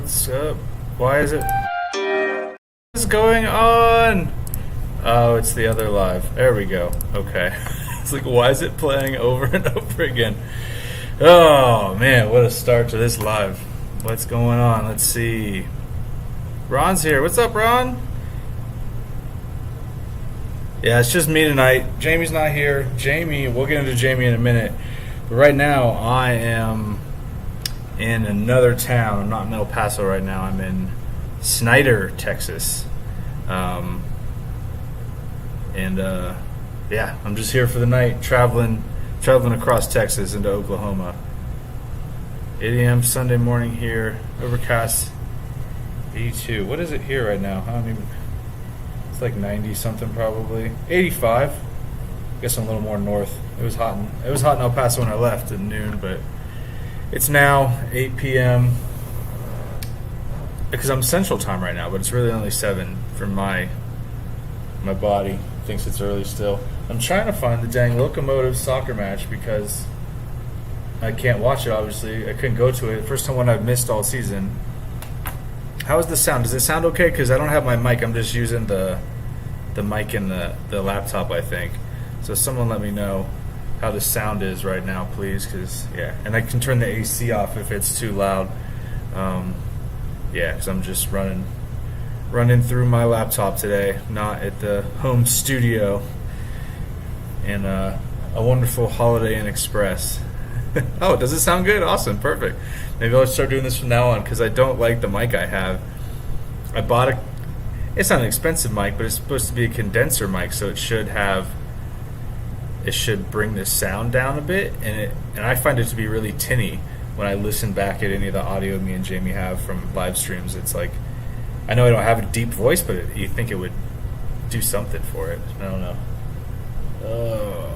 What's up? Why is it? What's going on? Oh, it's the other live. There we go. Okay. It's like, why is it playing over and over again? Oh, man, what a start to this live. What's going on? Let's see. Ron's here. What's up, Ron? Yeah, it's just me tonight. Jamie's not here. We'll get into Jamie in a minute. But right now, I am in another town. I'm not in El Paso right now. I'm in Snyder, Texas. Yeah, I'm just here for the night, traveling across Texas into Oklahoma. 8 a.m. Sunday morning here, overcast, 82. What is it here right now? It's like 90 something probably. 85. I guess I'm a little more north. It was hot in El Paso when I left at noon, but it's now 8 p.m. because I'm Central Time right now, but it's really only 7 for my body thinks it's early still. I'm trying to find the dang Locomotive soccer match because I can't watch it, obviously. I couldn't go to it. First one I've missed all season. How is the sound? Does it sound okay? Because I don't have my mic. I'm just using the mic in the laptop, I think. So someone let me know how the sound is right now, please. And I can turn the AC off if it's too loud. Because I'm just running through my laptop today, not at the home studio in a wonderful Holiday Inn Express. Oh, does it sound good? Awesome, perfect. Maybe I'll start doing this from now on because I don't like the mic I have. I bought it's not an expensive mic, but it's supposed to be a condenser mic, so it should bring the sound down a bit, and I find it to be really tinny when I listen back at any of the audio me and Jamie have from live streams. It's like, I know I don't have a deep voice, but you think it would do something for it. I don't know. Oh,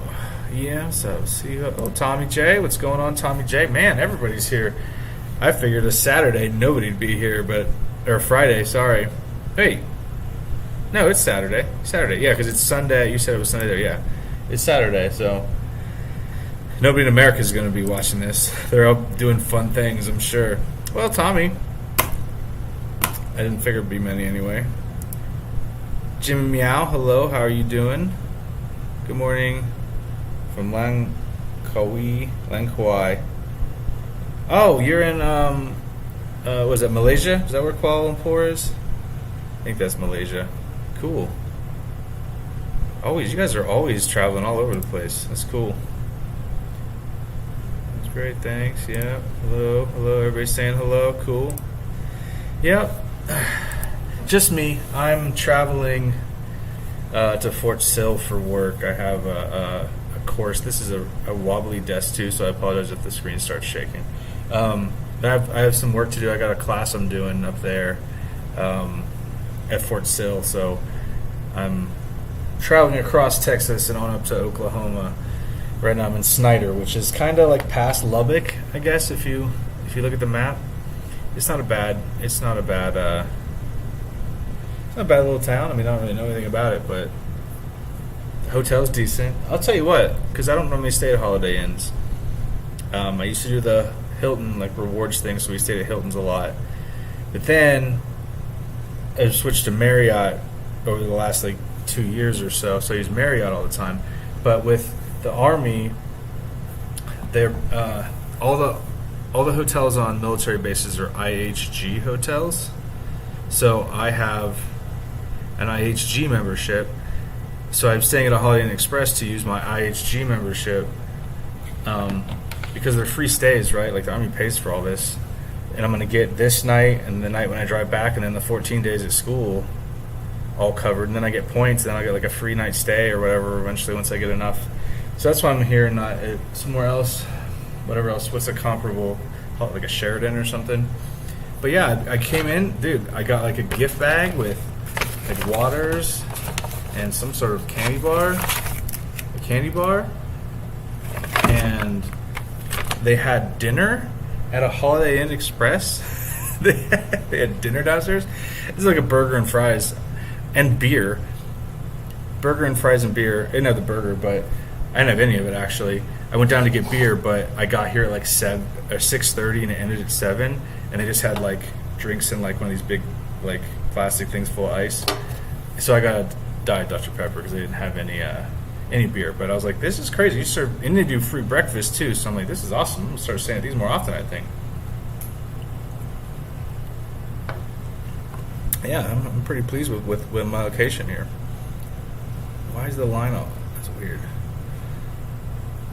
yeah, so see. Tommy J. What's going on, Tommy J? Man, everybody's here. I figured a Saturday nobody'd be here, or Friday, sorry. Hey. No, it's Saturday. Yeah, because it's Sunday. You said it was Sunday there. Yeah, it's Saturday, so nobody in America is going to be watching this. They're all doing fun things, I'm sure. Well, Tommy. I didn't figure it'd be many anyway. Jimmy Meow, hello, how are you doing? Good morning from Langkawi. Oh, you're in, was it Malaysia? Is that where Kuala Lumpur is? I think that's Malaysia. Cool. You guys are always traveling all over the place. That's cool. That's great, thanks. Yeah, hello, everybody's saying hello, cool. Yep. Just me. I'm traveling to Fort Sill for work. I have a course. This is a wobbly desk too, so I apologize if the screen starts shaking. I have some work to do. I got a class I'm doing up there at Fort Sill, so I'm traveling across Texas and on up to Oklahoma. Right now I'm in Snyder, which is kind of like past Lubbock, I guess, if you look at the map. It's not a bad little town. I mean, I don't really know anything about it, but the hotel's decent. I'll tell you what, because I don't normally stay at Holiday Inns. I used to do the Hilton rewards thing, so we stayed at Hilton's a lot. But then I switched to Marriott over the last 2 years or so. So I use Marriott all the time. But with the Army, they're all the hotels on military bases are IHG hotels. So I have an IHG membership. So I'm staying at a Holiday Inn Express to use my IHG membership because they're free stays, right? The Army pays for all this. And I'm going to get this night and the night when I drive back and then the 14 days at school all covered. And then I get points, and then I'll get a free night stay or whatever eventually once I get enough. So that's why I'm here and not at somewhere else. Whatever else, what's a comparable, like a Sheridan or something. But yeah, I came in, dude, I got a gift bag with waters and some sort of candy bar, and they had dinner at a Holiday Inn Express. they had dinner downstairs. It's like a burger and fries and beer. Burger and fries and beer. I didn't have the burger, but I didn't have any of it actually. I went down to get beer, but I got here at 6:30 and it ended at 7, and they just had drinks in like one of these big like plastic things full of ice. So I got a Diet Dr. Pepper because they didn't have any beer. But I was like, this is crazy. You serve, and they do free breakfast too. So I'm like, this is awesome. I'm gonna start staying at these more often, I think. Yeah, I'm pretty pleased with my location here. Why is the line off? That's weird.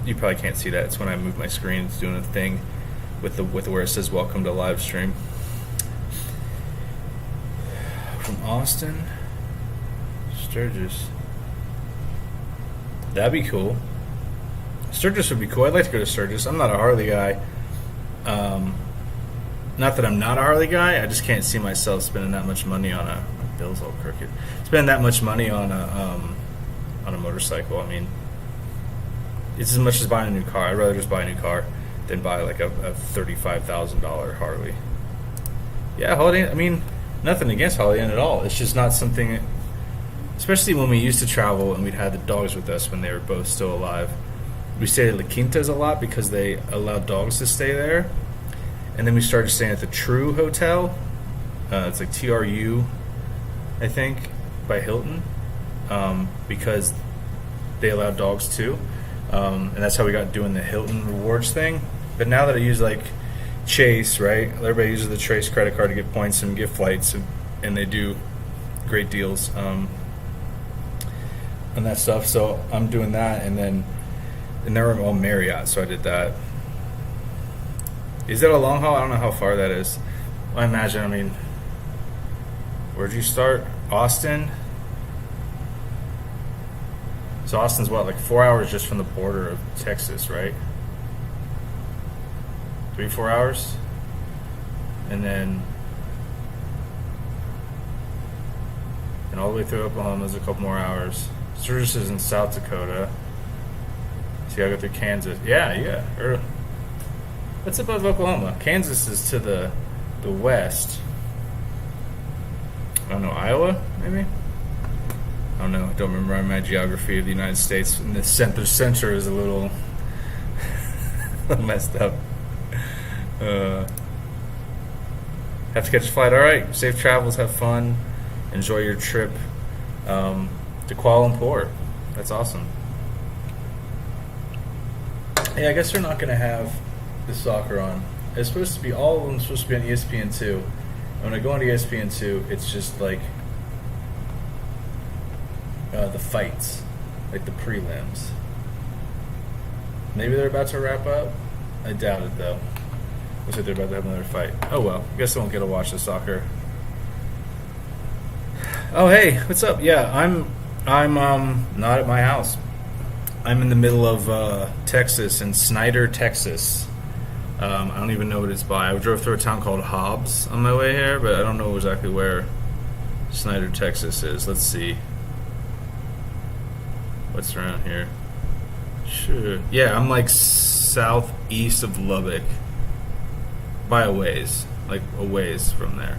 You probably can't see that. It's when I move my screen. It's doing a thing with where it says "Welcome to Livestream." From Austin, Sturgis. That'd be cool. Sturgis would be cool. I'd like to go to Sturgis. I'm not a Harley guy. Not that I'm not a Harley guy. I just can't see myself spending that much money on a. My bill's all crooked. Spending that much money on a motorcycle. I mean, it's as much as buying a new car. I'd rather just buy a new car than buy like a $35,000 Harley. Yeah, Holiday. I mean, nothing against Holiday Inn at all. It's just not something. Especially when we used to travel and we'd had the dogs with us when they were both still alive. We stayed at La Quintas a lot because they allowed dogs to stay there. And then we started staying at the True Hotel. It's like TRU, I think, by Hilton, because they allowed dogs too. And that's how we got doing the Hilton rewards thing. But now that I use like Chase, right? Everybody uses the Chase credit card to get points and get flights, and they do great deals on that stuff. So I'm doing that, and then we're all Marriott, so I did that. Is that a long haul? I don't know how far that is. I imagine, I mean, where'd you start? Austin? So Austin's what, like 4 hours just from the border of Texas, right? 3-4 hours? And then all the way through Oklahoma is a couple more hours. Sturgis is in South Dakota. So you gotta go through Kansas. Yeah. That's above Oklahoma. Kansas is to the west. I don't know, Iowa, maybe? I don't know. I don't remember my geography of the United States. And the center is a little messed up. Have to catch a flight. All right. Safe travels. Have fun. Enjoy your trip to Kuala Lumpur. That's awesome. Hey, I guess they're not going to have the soccer on. It's supposed to be, all of them supposed to be on ESPN2. And when I go on ESPN2, it's just like the fights, like the prelims. Maybe they're about to wrap up. I doubt it though. Looks like they're about to have another fight. Oh well, I guess I won't get to watch the soccer. Oh hey, what's up? Yeah, I'm not at my house. I'm in the middle of Texas, in Snyder, Texas. I don't even know what it's by. I drove through a town called Hobbs on my way here, but I don't know exactly where Snyder, Texas is. Let's see. What's around here? Sure. Yeah, I'm like southeast of Lubbock. By a ways. Like a ways from there.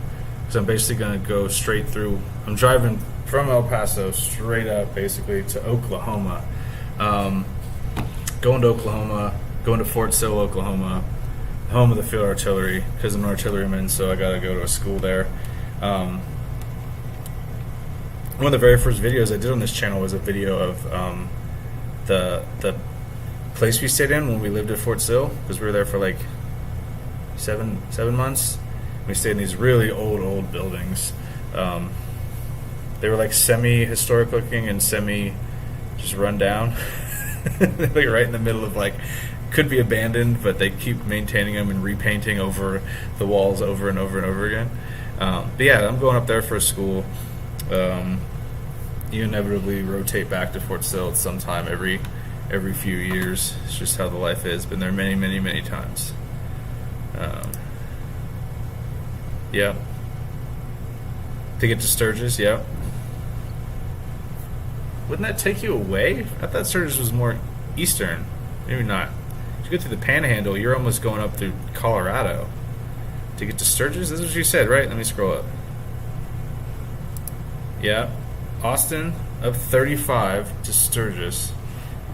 So I'm basically going to go straight through. I'm driving from El Paso straight up basically to Oklahoma. Going to Oklahoma, going to Fort Sill, Oklahoma, home of the field artillery, because I'm an artilleryman, so I got to go to a school there. One of the very first videos I did on this channel was a video of the place we stayed in when we lived at Fort Sill, because we were there for like seven months. We stayed in these really old buildings. They were like semi-historic looking and semi just run down. Like right in the middle of like, could be abandoned, but they keep maintaining them and repainting over the walls over and over and over again. But yeah, I'm going up there for a school. You inevitably rotate back to Fort Sill at some time every few years. It's just how the life is. Been there many times. Yeah. To get to Sturgis, yeah. Wouldn't that take you away? I thought Sturgis was more eastern. Maybe not. If you go through the Panhandle, you're almost going up through Colorado. To get to Sturgis? This is what you said, right? Let me scroll up. Yeah. Austin, up 35 to Sturgis.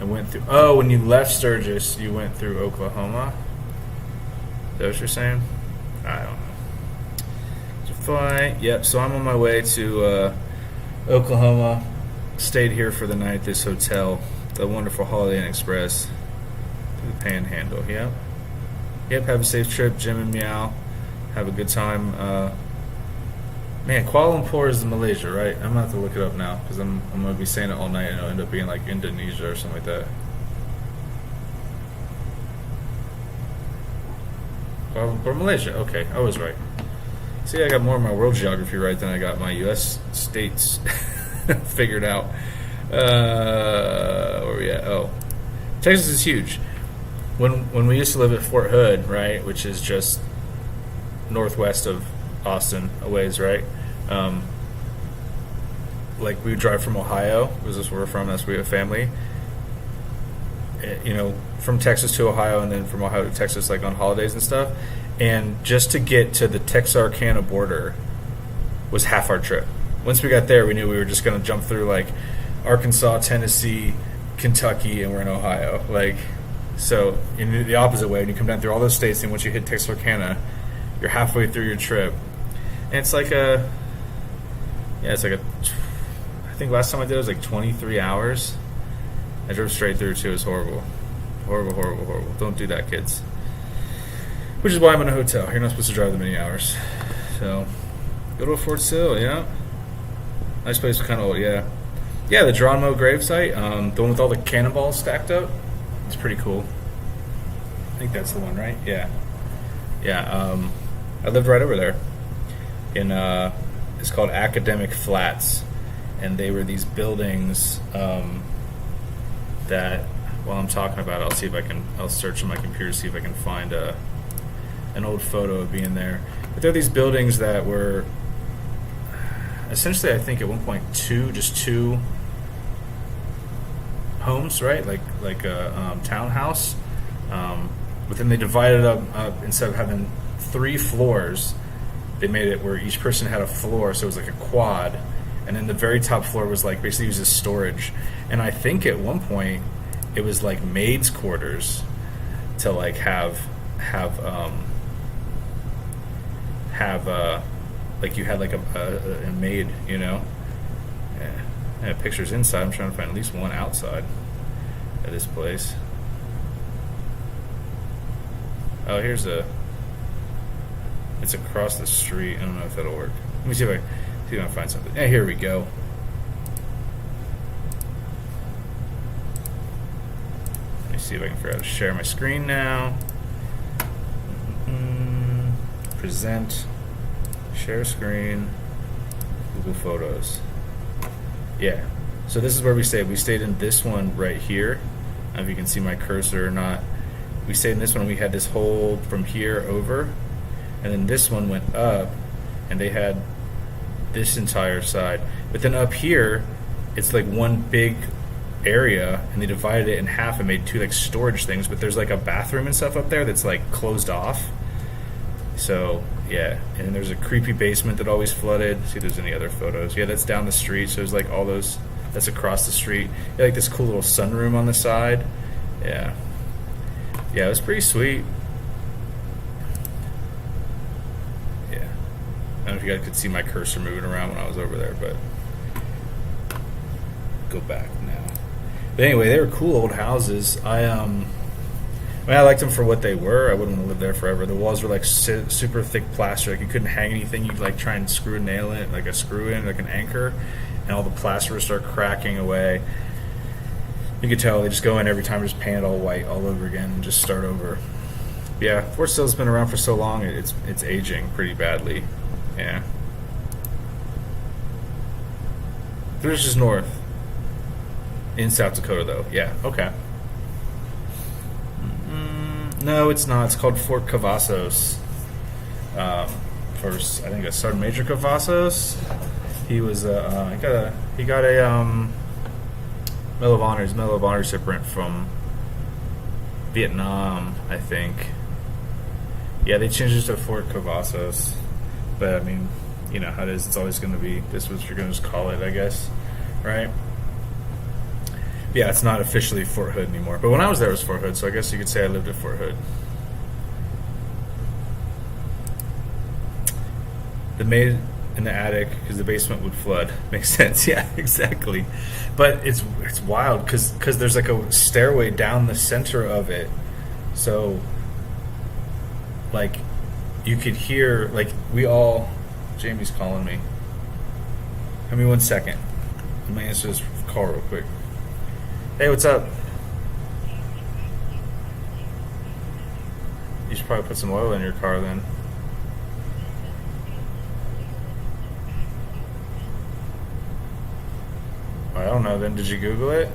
And went through... Oh, when you left Sturgis, you went through Oklahoma? Is that what you're saying? I don't know. flight. Yep. So I'm on my way to Oklahoma. Stayed here for the night at this hotel, the wonderful Holiday Inn Express, through the Panhandle. Yep. Yep. Have a safe trip, Jim and Meow. Have a good time. Man, Kuala Lumpur is Malaysia, right? I'm gonna have to look it up now because I'm gonna be saying it all night and it'll end up being like Indonesia or something like that. Kuala Lumpur, Malaysia. Okay, I was right. See, I got more of my world geography right than I got my U.S. states figured out. Where are we at? Oh, Texas is huge. When we used to live at Fort Hood, right, which is just northwest of Austin a ways, right? Like we would drive from Ohio, because that's where we're from, that's where we have family. You know, from Texas to Ohio and then from Ohio to Texas, like on holidays and stuff. And just to get to the Texarkana border was half our trip. Once we got there, we knew we were just going to jump through like Arkansas, Tennessee, Kentucky, and we're in Ohio. Like, so in the opposite way, when you come down through all those states, and once you hit Texarkana, you're halfway through your trip. And it's like I think last time I did it was like 23 hours. I drove straight through too. It was horrible. Horrible. Don't do that, kids. Which is why I'm in a hotel. You're not supposed to drive that many hours. So, go to Fort Sill, yeah. Nice place, kind of old, yeah. Yeah, the Geronimo gravesite, the one with all the cannonballs stacked up. It's pretty cool. I think that's the one, right? Yeah. Yeah, I lived right over there. It's called Academic Flats. And they were these buildings that, while I'm talking about it, I'll search on my computer to see if I can find an old photo of being there. But they're these buildings that were essentially, I think at one point just two homes, right? Like a townhouse. But then they divided up instead of having 3 floors, they made it where each person had a floor, so it was like a quad. And then the very top floor was like basically used as storage. And I think at one point it was like maids' quarters to like have like you had like a maid, you know. Yeah. I have pictures inside. I'm trying to find at least one outside of this place. Oh, it's across the street. I don't know if that'll work. Let me see if I can find something. Yeah, here we go. Let me see if I can figure out how to share my screen now. Present, share screen, Google Photos. Yeah. So this is where we stayed. We stayed in this one right here. I don't know if you can see my cursor or not. We stayed in this one. We had this whole from here over, and then this one went up, and they had this entire side. But then up here, it's like one big area, and they divided it in half and made 2 like storage things. But there's like a bathroom and stuff up there that's like closed off. So yeah, and then there's a creepy basement that always flooded. See if there's any other photos. Yeah, that's down the street. So there's like all those. That's across the street. Yeah, like this cool little sunroom on the side. Yeah, yeah, it was pretty sweet. Yeah, I don't know if you guys could see my cursor moving around when I was over there, but go back now. But anyway, they were cool old houses. I liked them for what they were. I wouldn't want to live there forever. The walls were like super thick plaster. Like you couldn't hang anything. You'd like try and screw a nail in, like a screw in, like an anchor, and all the plaster would start cracking away. You could tell they just go in every time, just paint it all white all over again, and just start over. Yeah, Fort Sill's been around for so long, it's aging pretty badly. Yeah. There's just north. In South Dakota, though. Yeah, okay. No, it's not. It's called Fort Cavazos. First, I think a Sergeant Major Cavazos. He was he got a Medal of Honor. He's Medal of Honor recipient from Vietnam, I think. Yeah, they changed it to Fort Cavazos, but I mean, you know how it is. It's always going to be. This was you're going to just call it, I guess, right? Yeah, it's not officially Fort Hood anymore. But when I was there, it was Fort Hood, so I guess you could say I lived at Fort Hood. The maid in the attic because the basement would flood. Makes sense. Yeah, exactly. But it's wild because there's like a stairway down the center of it, so like you could hear like we all. Jamie's calling me. Give me 1 second. I'm gonna answer this call real quick. Hey, what's up? You should probably put some oil in your car then. I don't know then. Did you Google it?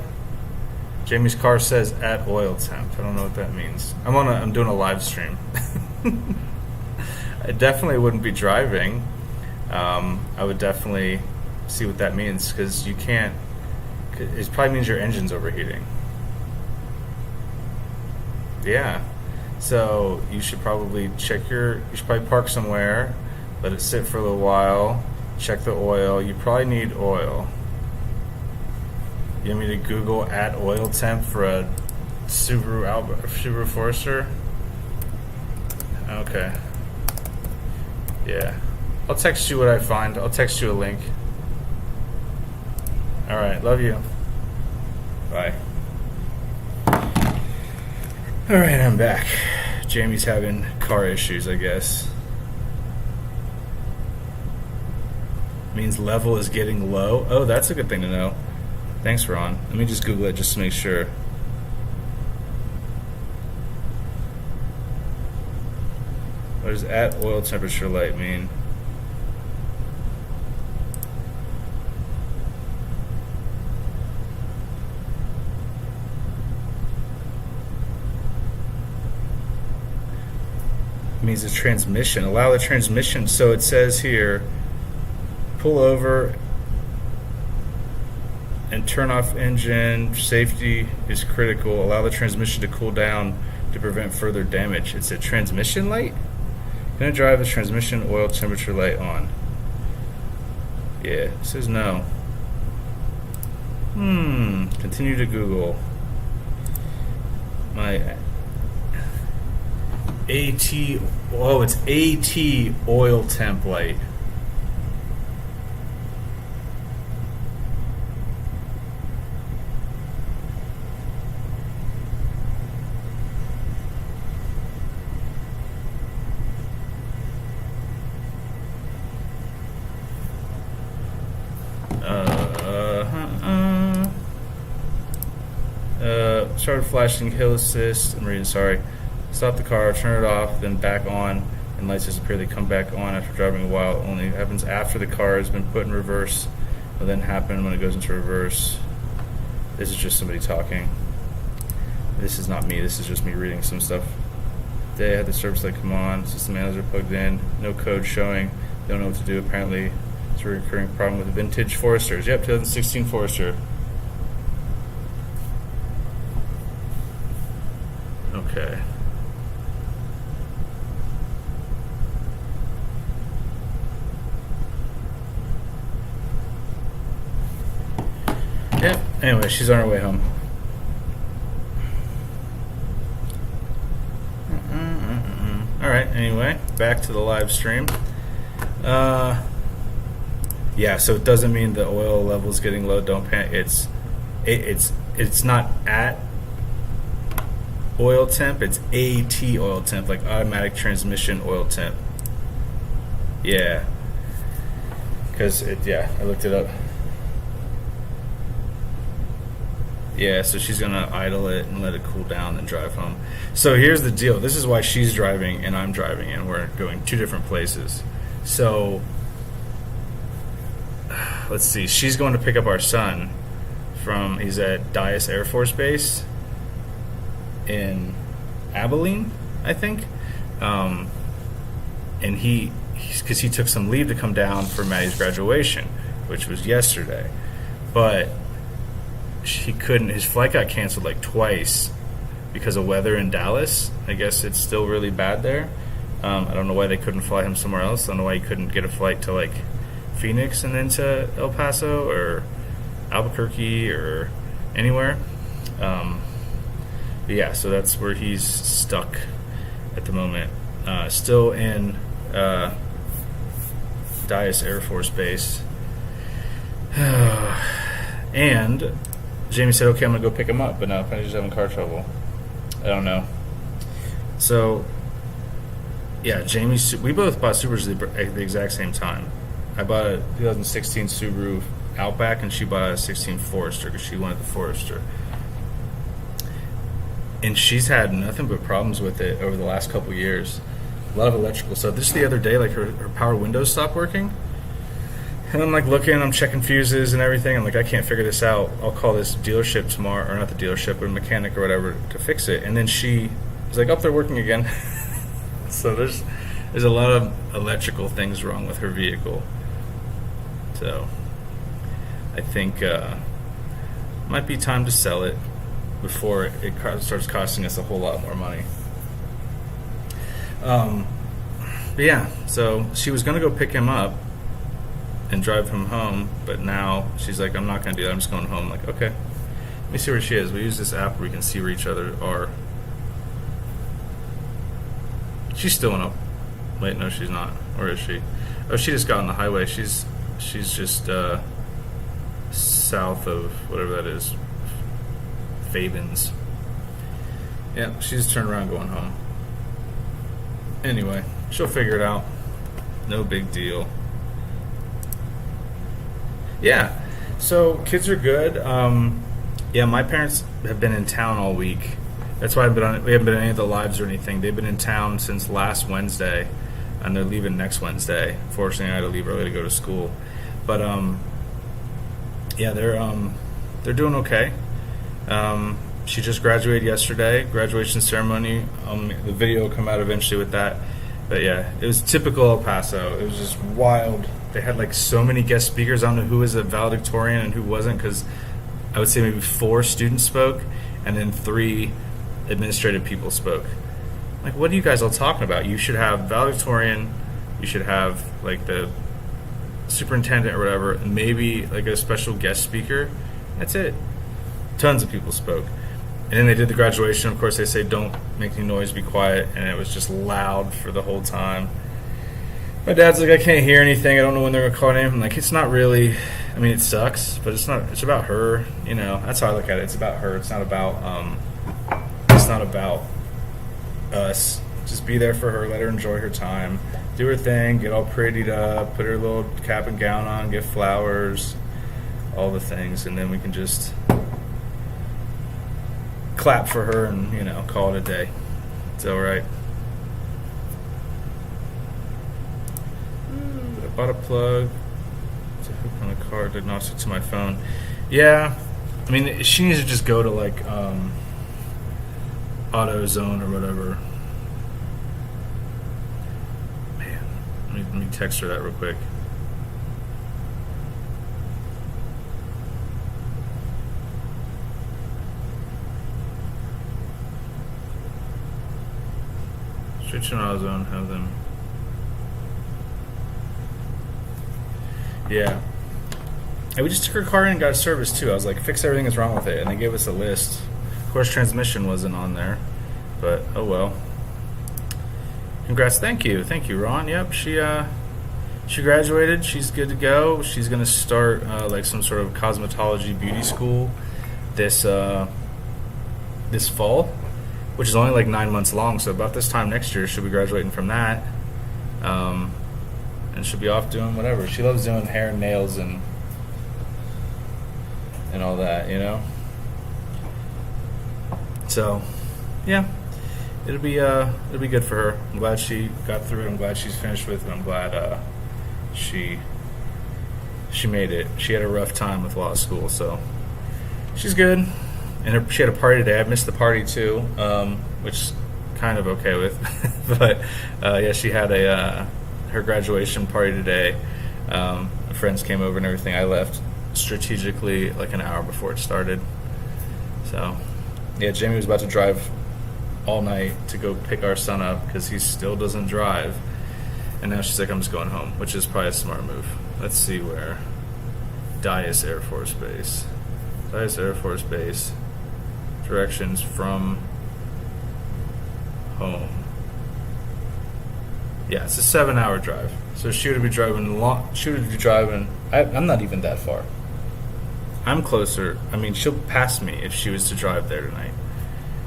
Jamie's car says at oil temp. I don't know what that means. I'm doing a live stream. I definitely wouldn't be driving. I would definitely see what that means because you can't. It probably means your engine's overheating. Yeah. So you should probably You should probably park somewhere, let it sit for a little while, check the oil. You probably need oil. You want me to Google at oil temp for a Subaru Forester? Okay. Yeah. I'll text you what I find. I'll text you a link. Alright, love you. Bye. Alright, I'm back. Jamie's having car issues, I guess. Means level is getting low. Oh, that's a good thing to know. Thanks, Ron. Let me just Google it just to make sure. What does at oil temperature light mean? It means the transmission. Allow the transmission. So it says here, pull over and turn off engine. Safety is critical. Allow the transmission to cool down to prevent further damage. It's a transmission light? Gonna drive the transmission oil temperature light on. Yeah, it says no. Continue to Google. My AT, oh, it's AT oil temp light. Started flashing hill assist. I'm reading, sorry. Stop the car, turn it off, then back on, and lights disappear. They come back on after driving a while. It only happens after the car has been put in reverse. Will then happen when it goes into reverse. This is just somebody talking. This is not me. This is just me reading some stuff. They had the service light come on. System manager plugged in. No code showing. They don't know what to do. Apparently, it's a recurring problem with the vintage Foresters. Yep, 2016 Forester. Okay. Yep. Anyway, she's on her way home. All right. Anyway, back to the live stream. Yeah. So it doesn't mean the oil level is getting low. Don't panic. It's not at oil temp. It's AT oil temp, like automatic transmission oil temp. Yeah. Because I looked it up. Yeah, so she's gonna idle it and let it cool down and drive home. So here's the deal. This is why she's driving and I'm driving, and we're going two different places. So let's see. She's going to pick up our son he's at Dias Air Force Base in Abilene, I think. And because he took some leave to come down for Maddie's graduation, which was yesterday, but he couldn't. His flight got canceled like twice because of weather in Dallas. I guess it's still really bad there. I don't know why they couldn't fly him somewhere else. I don't know why he couldn't get a flight to like Phoenix and then to El Paso or Albuquerque or anywhere. But yeah, so that's where he's stuck at the moment. Still in Dias Air Force Base. And Jamie said, okay, I'm going to go pick him up, but now I'm just having car trouble. I don't know. So, yeah, we both bought Subarus at the exact same time. I bought a 2016 Subaru Outback, and she bought a 16 Forester because she wanted the Forester. And she's had nothing but problems with it over the last couple years. A lot of electrical stuff. This the other day, like her power windows stopped working. And I'm like looking, I'm checking fuses and everything. I'm like, I can't figure this out. I'll call this dealership tomorrow, or not the dealership, but a mechanic or whatever to fix it. And then she was like, oh, they're working again. So there's a lot of electrical things wrong with her vehicle. So I think might be time to sell it before it starts costing us a whole lot more money. But yeah, so she was going to go pick him up and drive him home, but now she's like, I'm not going to do that. I'm just going home. I'm like, okay. Let me see where she is. We use this app where we can see where each other are. She's still in a... Wait, no, she's not. Where is she? Oh, she just got on the highway. She's just south of whatever that is. Fabens. Yeah, she's turned around going home. Anyway, she'll figure it out. No big deal. Yeah, so kids are good. Yeah, my parents have been in town all week. That's why we haven't been on any of the lives or anything. They've been in town since last Wednesday, and they're leaving next Wednesday. Fortunately, I had to leave early to go to school. But yeah, they're doing okay. She just graduated yesterday. Graduation ceremony. The video will come out eventually with that. But yeah, it was typical El Paso. It was just wild. They had like so many guest speakers. I don't know who was a valedictorian and who wasn't, because I would say maybe 4 students spoke, and then 3 administrative people spoke. Like, what are you guys all talking about? You should have valedictorian, you should have like the superintendent or whatever, and maybe like a special guest speaker. That's it. Tons of people spoke. And then they did the graduation. Of course, they say don't make any noise, be quiet, and it was just loud for the whole time. My dad's like, I can't hear anything. I don't know when they're gonna call her name. I'm like, it's not really. I mean, it sucks, but it's not. It's about her. You know, that's how I look at it. It's about her. It's not about. It's not about us. Just be there for her. Let her enjoy her time. Do her thing. Get all prettied up. Put her little cap and gown on. Get flowers. All the things, and then we can just clap for her and, you know, call it a day. It's all right. I bought a plug to hook on the car diagnostic to my phone. Yeah, I mean, she needs to just go to like AutoZone or whatever. Man, let me text her that real quick. Straight to AutoZone, have them. Yeah. And we just took her car in and got a service too. I was like, fix everything that's wrong with it. And they gave us a list. Of course, transmission wasn't on there. But, oh well. Congrats. Thank you, Ron. Yep, she graduated. She's good to go. She's going to start like some sort of cosmetology beauty school this fall, which is only like 9 months long. So about this time next year, she'll be graduating from that. And she'll be off doing whatever. She loves doing hair and nails and all that, you know. So, yeah, it'll be good for her. I'm glad she got through it. I'm glad she's finished with it. I'm glad she made it. She had a rough time with law school, so she's good. And she had a party today. I missed the party too, which kind of okay with. But yeah, she had her graduation party today. Friends came over and everything. I left strategically like an hour before it started. So yeah, Jamie was about to drive all night to go pick our son up because he still doesn't drive. And now she's like, I'm just going home, which is probably a smart move. Let's see where. Dias Air Force Base. Dias Air Force Base. Directions from home. Yeah, it's a 7-hour drive. So she would be driving long. She would be driving. I'm not even that far. I'm closer. I mean, she'll pass me if she was to drive there tonight.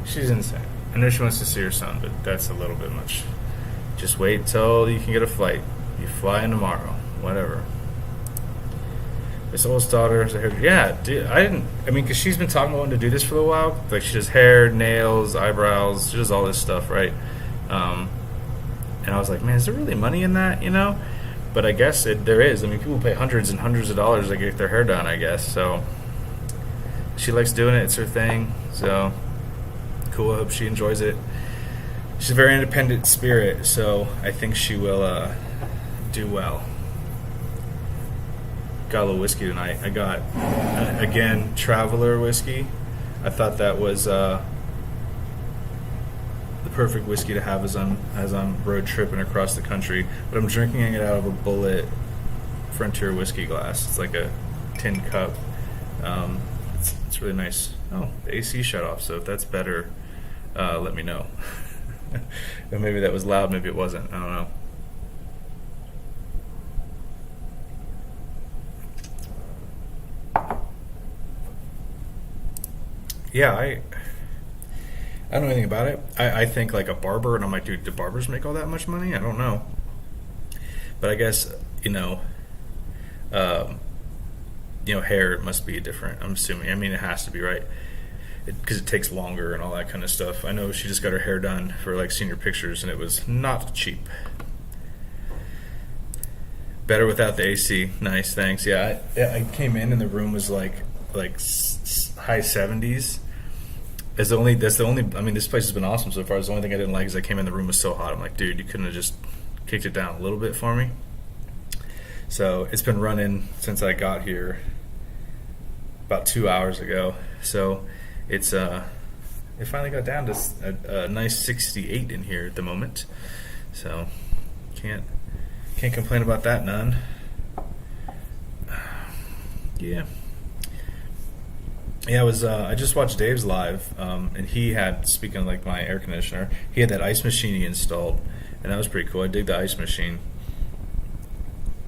She's insane. I know she wants to see her son, but that's a little bit much. Just wait till you can get a flight. You fly in tomorrow. Whatever. This oldest daughter, yeah, dude, I didn't. I mean, because she's been talking about wanting to do this for a while. Like, she does hair, nails, eyebrows. She does all this stuff, right? And I was like, man, is there really money in that? You know? But I guess there is. I mean, people pay hundreds and hundreds of dollars to get their hair done, I guess. So she likes doing it. It's her thing. So cool. I hope she enjoys it. She's a very independent spirit, so I think she will do well. Got a little whiskey tonight. I got, again, Traveler whiskey. I thought that was the perfect whiskey to have as I'm road tripping across the country. But I'm drinking it out of a Bullet Frontier whiskey glass. It's like a tin cup. It's really nice. Oh, the AC shut off, so if that's better, let me know. And maybe that was loud, maybe it wasn't. I don't know. Yeah, I don't know anything about it. I think like a barber, and I'm like, dude, do barbers make all that much money? I don't know. But I guess, hair must be different, I'm assuming. I mean, it has to be, right? Because it takes longer and all that kind of stuff. I know she just got her hair done for like senior pictures, and it was not cheap. Better without the AC. Nice, thanks. Yeah, I came in and the room was like high 70s. That's the only. I mean, this place has been awesome so far. The only thing I didn't like is I came in, the room was so hot. I'm like, dude, you couldn't have just kicked it down a little bit for me. So it's been running since I got here about 2 hours ago. So it's it finally got down to a nice 68 in here at the moment. So can't complain about that none. Yeah. Yeah, I just watched Dave's live, and he had, speaking of like my air conditioner, he had that ice machine he installed, and that was pretty cool. I dig the ice machine.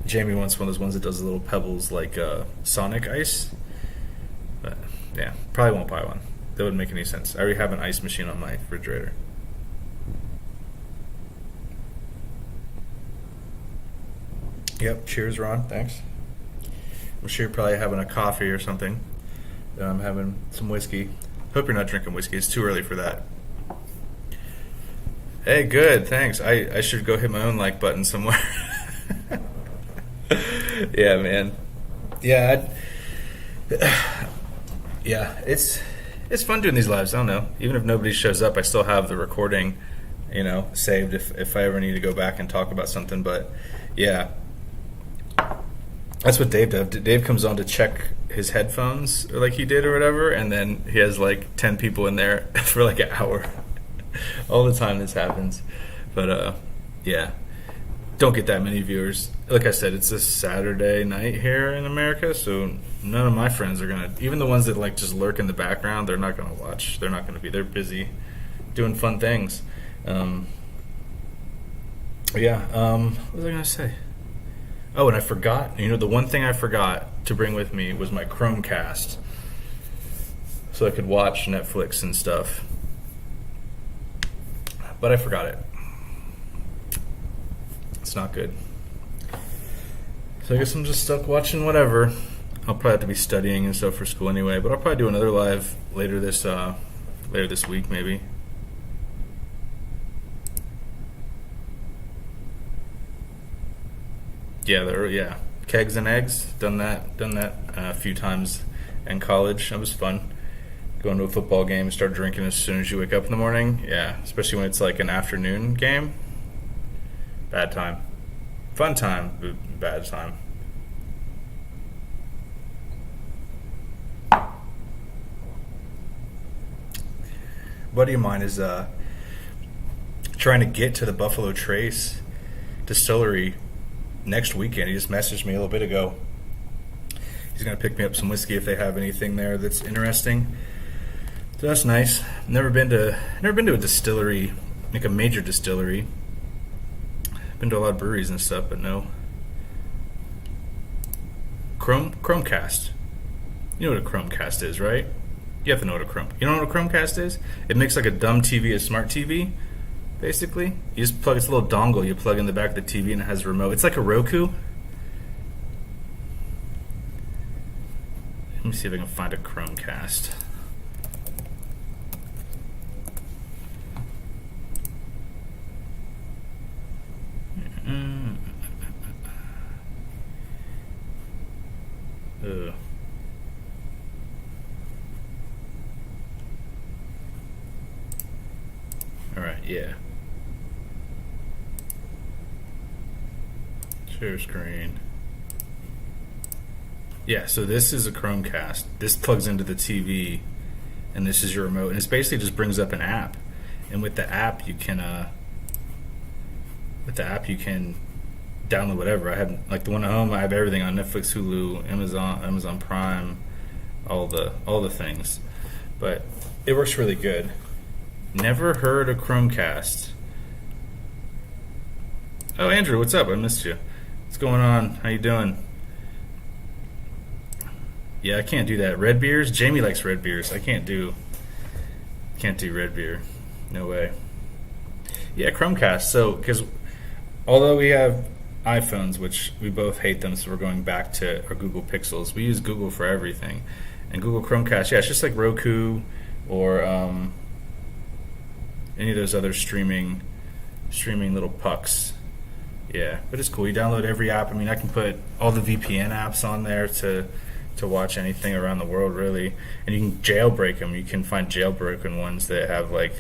Jamie wants one of those ones that does the little pebbles like Sonic ice. But yeah, probably won't buy one. That wouldn't make any sense. I already have an ice machine on my refrigerator. Yep, cheers, Ron. Thanks. I'm sure you're probably having a coffee or something. I'm having some whiskey. Hope you're not drinking whiskey. It's too early for that. Hey, good. Thanks. I should go hit my own like button somewhere. Yeah, man. Yeah. Yeah. It's fun doing these lives. I don't know. Even if nobody shows up, I still have the recording, saved if I ever need to go back and talk about something. But yeah. That's what Dave does. Dave comes on to check his headphones, or like he did or whatever, and then he has like 10 people in there for like an hour. All the time this happens. But yeah, don't get that many viewers. Like I said, it's a Saturday night here in America, so none of my friends are gonna, even the ones that like just lurk in the background, they're not gonna watch. They're not gonna be. They're busy doing fun things. Yeah. What was I gonna say? Oh, and I forgot. The one thing I forgot to bring with me was my Chromecast, so I could watch Netflix and stuff. But I forgot it. It's not good. So I guess I'm just stuck watching whatever. I'll probably have to be studying and stuff for school anyway. But I'll probably do another live later this week, maybe. Yeah, kegs and eggs. Done that a few times in college. That was fun. Going to a football game, start drinking as soon as you wake up in the morning. Yeah, especially when it's like an afternoon game. Bad time. Fun time, but bad time. A buddy of mine is trying to get to the Buffalo Trace distillery next weekend. He just messaged me a little bit ago. He's going to pick me up some whiskey if they have anything there that's interesting. So that's nice. Never been to a distillery, like a major distillery. Been to a lot of breweries and stuff, but no. Chromecast. You know what a Chromecast is, right? You have to know what you know what a Chromecast is? It makes like a dumb TV a smart TV, basically. You just plug, it's a little dongle you plug in the back of the TV and it has a remote. It's like a Roku. Let me see if I can find a Chromecast. Alright, yeah. Share screen. Yeah, so this is a Chromecast. This plugs into the TV, and this is your remote. And it basically just brings up an app. And with the app, you can download whatever. I have, like the one at home, I have everything on Netflix, Hulu, Amazon Prime, all the things. But it works really good. Never heard of Chromecast. Oh, Andrew, what's up? I missed you. What's going on? How you doing? Yeah, I can't do that. Red beers? Jamie likes red beers. I can't do red beer. No way. Yeah, Chromecast. So, because although we have iPhones, which we both hate them, so we're going back to our Google Pixels. We use Google for everything. And Google Chromecast, yeah, it's just like Roku or any of those other streaming little pucks. Yeah, but it's cool. You download every app. I mean, I can put all the VPN apps on there to watch anything around the world, really. And you can jailbreak them. You can find jailbroken ones that have like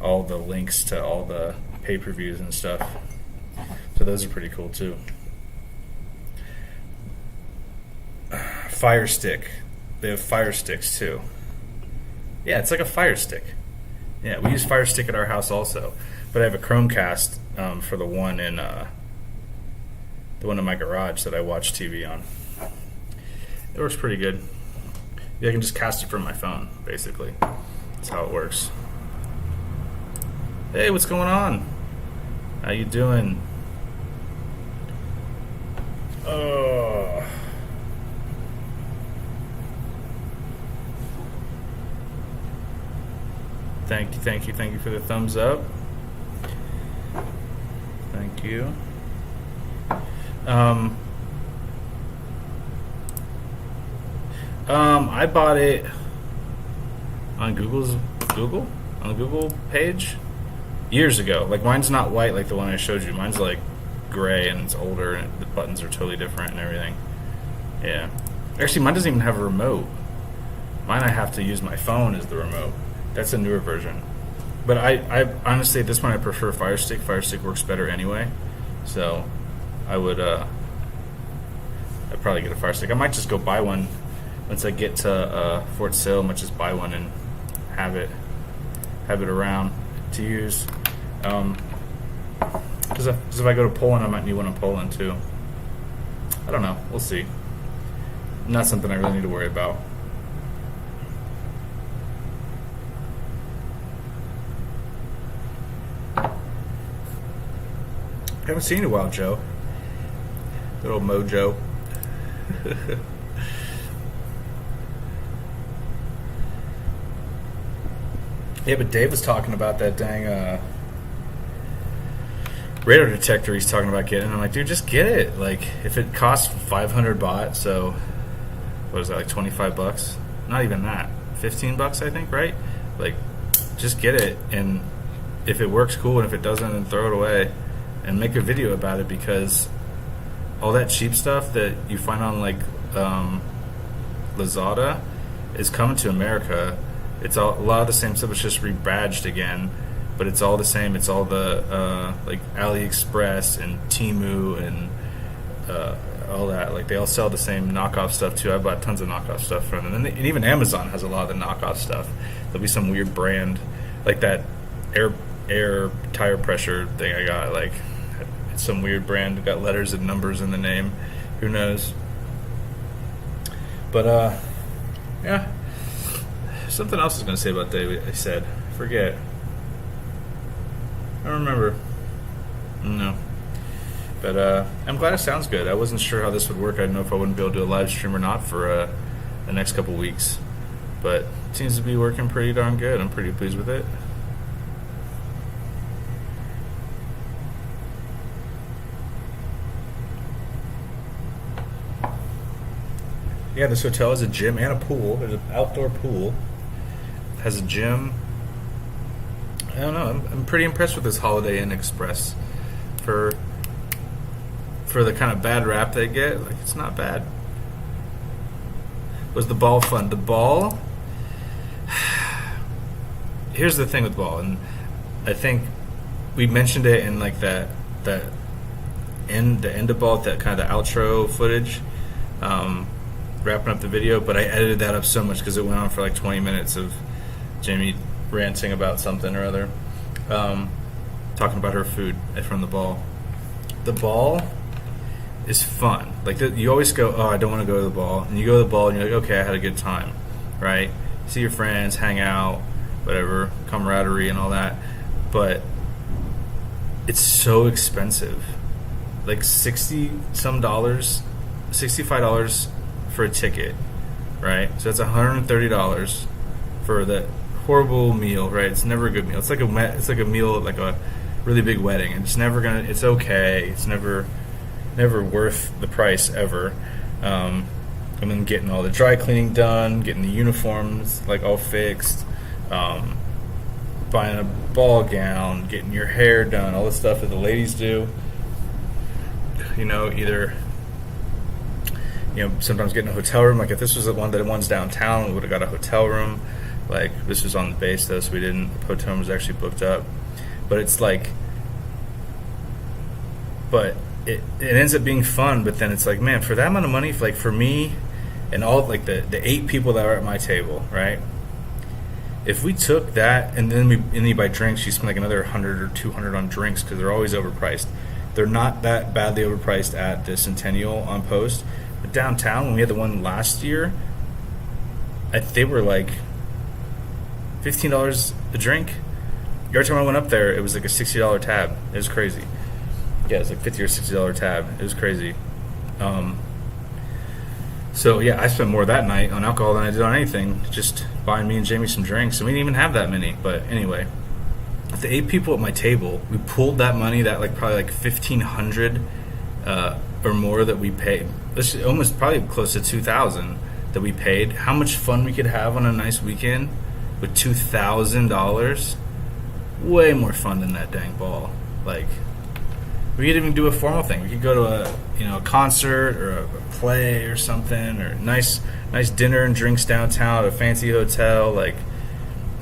all the links to all the pay-per-views and stuff. So those are pretty cool too. Fire Stick. They have Fire Sticks too. Yeah, it's like a Fire Stick. Yeah, we use Fire Stick at our house also. But I have a Chromecast for the one in my garage that I watch TV on. It works pretty good. Yeah, I can just cast it from my phone, basically. That's how it works. Hey, what's going on? How you doing? Oh. Thank you for the thumbs up. Thank you. I bought it on the Google page years ago. Like, mine's not white like the one I showed you. Mine's like gray and it's older and the buttons are totally different and everything. Yeah. Actually, mine doesn't even have a remote. Mine, I have to use my phone as the remote. That's a newer version. But I honestly, at this point, I prefer Fire Stick. Fire Stick works better anyway. So I would I'd probably get a Fire Stick. I might just go buy one once I get to Fort Sill. I might just buy one and have it around to use. Because if I go to Poland, I might need one in Poland too. I don't know. We'll see. Not something I really need to worry about. I haven't seen you in a while, Joe. Good old Mojo. Yeah, but Dave was talking about that dang radar detector he's talking about getting. I'm like, dude, just get it. Like, if it costs 500 baht, so what is that, like $25? Not even that. 15 bucks, I think, right? Like, just get it, and if it works, cool, and if it doesn't, then throw it away and make a video about it, because all that cheap stuff that you find on like Lazada is coming to America. It's a lot of the same stuff. It's just rebadged again, but it's all the same. It's all the like AliExpress and Temu and all that. Like, they all sell the same knockoff stuff too. I bought tons of knockoff stuff from them, and even Amazon has a lot of the knockoff stuff. There'll be some weird brand like that air tire pressure thing I got. Like, it's some weird brand. It got letters and numbers in the name. Who knows? But yeah. Something else I was going to say about David. I said, forget. I don't remember. No. But I'm glad it sounds good. I wasn't sure how this would work. I didn't know if I wouldn't be able to do a live stream or not for the next couple weeks. But it seems to be working pretty darn good. I'm pretty pleased with it. Yeah, this hotel has a gym and a pool. There's an outdoor pool. It has a gym. I don't know. I'm pretty impressed with this Holiday Inn Express. For the kind of bad rap they get, like, it's not bad. Was the ball fun? The ball. Here's the thing with ball, and I think we mentioned it in like the end of ball, that kind of the outro footage, wrapping up the video. But I edited that up so much because it went on for like 20 minutes of Jamie ranting about something or other, talking about her food from the ball. The ball is fun. Like you always go, oh, I don't want to go to the ball, and you go to the ball and you're like, okay, I had a good time, right? See your friends, hang out, whatever, camaraderie and all that. But it's so expensive, like $65 for a ticket, right? So that's $130 for that horrible meal, right? It's never a good meal. It's like a meal, like a really big wedding. It's never gonna. It's okay. It's never worth the price ever. And then getting all the dry cleaning done, getting the uniforms like all fixed, buying a ball gown, getting your hair done, all the stuff that the ladies do. Sometimes getting a hotel room. Like if this was the one's downtown, we would have got a hotel room. Like this was on the base though, so we didn't. The hotel room was actually booked up. But it's like, it ends up being fun. But then it's like, man, for that amount of money, for me and all like the 8 people that are at my table, right? If we took that and then you buy drinks, you spend like another $100 or $200 on drinks because they're always overpriced. They're not that badly overpriced at the Centennial on Post, but downtown when we had the one last year, they were like $15 a drink. Every time I went up there, it was like a $60 tab. It was crazy. Yeah, it was like $50 or $60 tab. It was crazy. So yeah, I spent more that night on alcohol than I did on anything, just buying me and Jamie some drinks. And we didn't even have that many. But anyway, the 8 people at my table, we pulled that money, that like probably like $1,500 or more that we paid. This is almost probably close to $2,000 that we paid. How much fun we could have on a nice weekend with $2,000? Way more fun than that dang ball. Like, we could even do a formal thing. We could go to a concert or a play or something, or nice dinner and drinks downtown at a fancy hotel, like,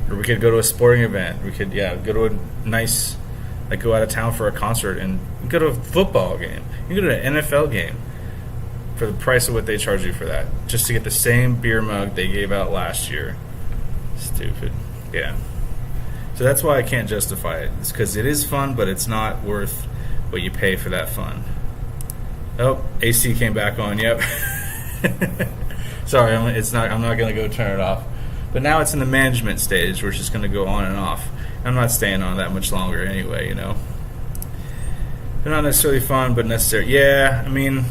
or we could go to a sporting event. We could go to a nice, like, go out of town for a concert and go to a football game. You can go to an NFL game for the price of what they charge you for that, just to get the same beer mug they gave out last year. Stupid. Yeah. So that's why I can't justify it. It's because it is fun, but it's not worth what you pay for that fun. Oh, AC came back on. Yep. Sorry, I'm not going to go turn it off. But now it's in the management stage where it's just going to go on and off. I'm not staying on that much longer anyway, They're not necessarily fun, but necessary. Yeah, I mean,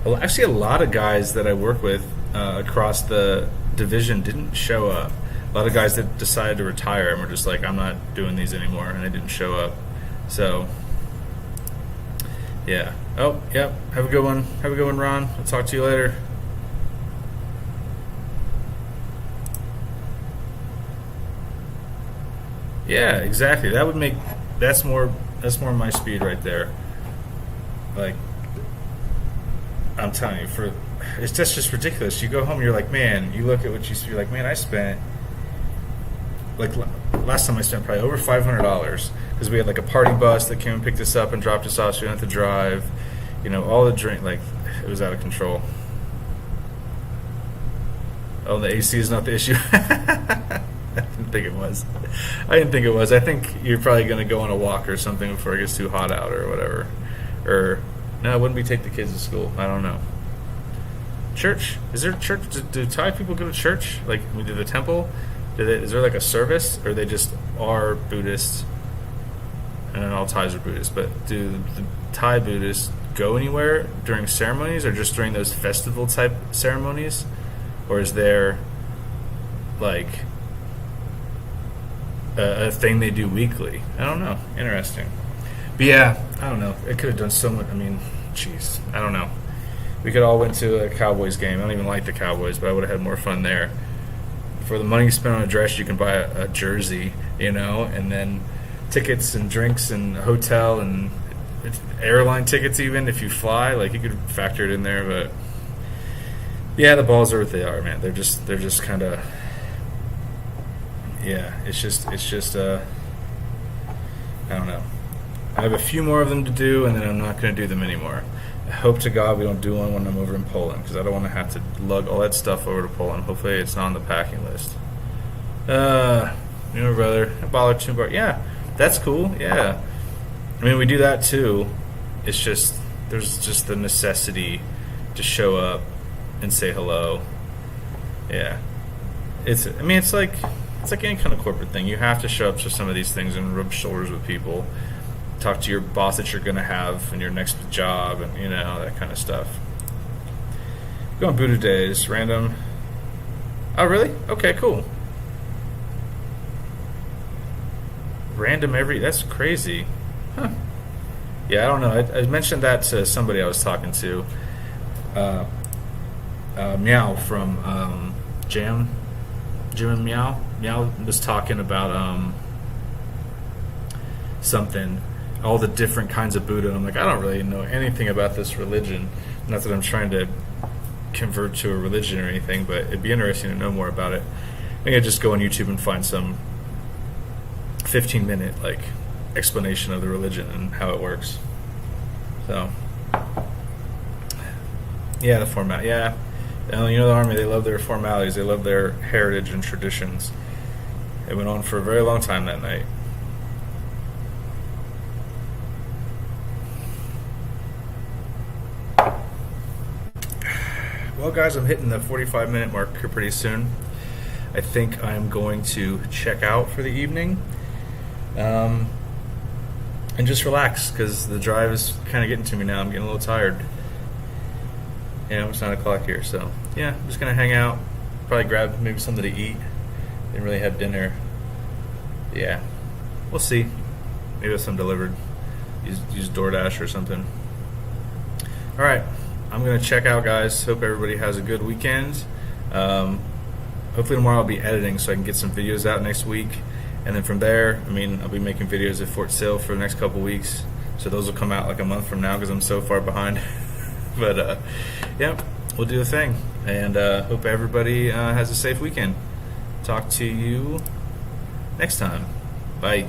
actually a lot of guys that I work with across the division didn't show up. A lot of guys that decided to retire and were just like, I'm not doing these anymore, and they didn't show up. So, yeah. Oh, yep. Have a good one. Have a good one, Ron. I'll talk to you later. Yeah, exactly. That's more my speed right there. Like, I'm telling you, it's just ridiculous. You go home, you're like, man. You look at what you're like, man. I spent, like, last time I spent probably over $500 because we had like a party bus that came and picked us up and dropped us off, so we didn't have to drive. All the drink, like, it was out of control. Oh, the AC is not the issue. I didn't think it was. I think you're probably going to go on a walk or something before it gets too hot out or whatever. Or, no, wouldn't we take the kids to school? I don't know. Church? Is there church? Do Thai people go to church? Like, we do the temple? Is there like a service? Or they just are Buddhists? And then all Thais are Buddhists. But do the Thai Buddhists go anywhere during ceremonies, or just during those festival type ceremonies, or is there like a thing they do weekly? I don't know. Interesting. But yeah, I don't know. It could have done so much. I mean, jeez, I don't know. We could all went to a Cowboys game. I don't even like the Cowboys, but I would have had more fun there. For the money you spend on a dress, you can buy a jersey, and then tickets and drinks and hotel and airline tickets even if you fly. Like, you could factor it in there, but yeah, the balls are what they are, man. They're just kind of, yeah. It's just I don't know. I have a few more of them to do, and then I'm not going to do them anymore. I hope to God we don't do one when I'm over in Poland, because I don't want to have to lug all that stuff over to Poland. Hopefully it's not on the packing list. Brother, yeah, that's cool. Yeah, I mean, we do that too. It's just there's just the necessity to show up and say hello. Yeah, it's like any kind of corporate thing. You have to show up to some of these things and rub shoulders with people. Talk to your boss that you're going to have in your next job, and that kind of stuff. Go on Buddha days, random. Oh, really? Okay, cool. Random that's crazy. Huh. Yeah, I don't know. I mentioned that to somebody I was talking to. Meow from Jim and Meow. Meow was talking about something, all the different kinds of Buddha. And I'm like, I don't really know anything about this religion. Not that I'm trying to convert to a religion or anything, but it'd be interesting to know more about it. I think I'd just go on YouTube and find some 15-minute explanation of the religion and how it works. So yeah, the format. Yeah, the Army, they love their formalities. They love their heritage and traditions. It went on for a very long time that night. Well, guys, I'm hitting the 45-minute mark here pretty soon. I think I'm going to check out for the evening, and just relax, because the drive is kind of getting to me now. I'm getting a little tired. Yeah, it's 9 o'clock here, so yeah, I'm just going to hang out, probably grab maybe something to eat. Didn't really have dinner. Yeah, we'll see. Maybe it's some delivered. Use DoorDash or something. All right. I'm going to check out, guys. Hope everybody has a good weekend. Hopefully tomorrow I'll be editing so I can get some videos out next week. And then from there, I'll be making videos at Fort Sill for the next couple weeks. So those will come out like a month from now because I'm so far behind. But, yeah, we'll do a thing. And hope everybody has a safe weekend. Talk to you next time. Bye.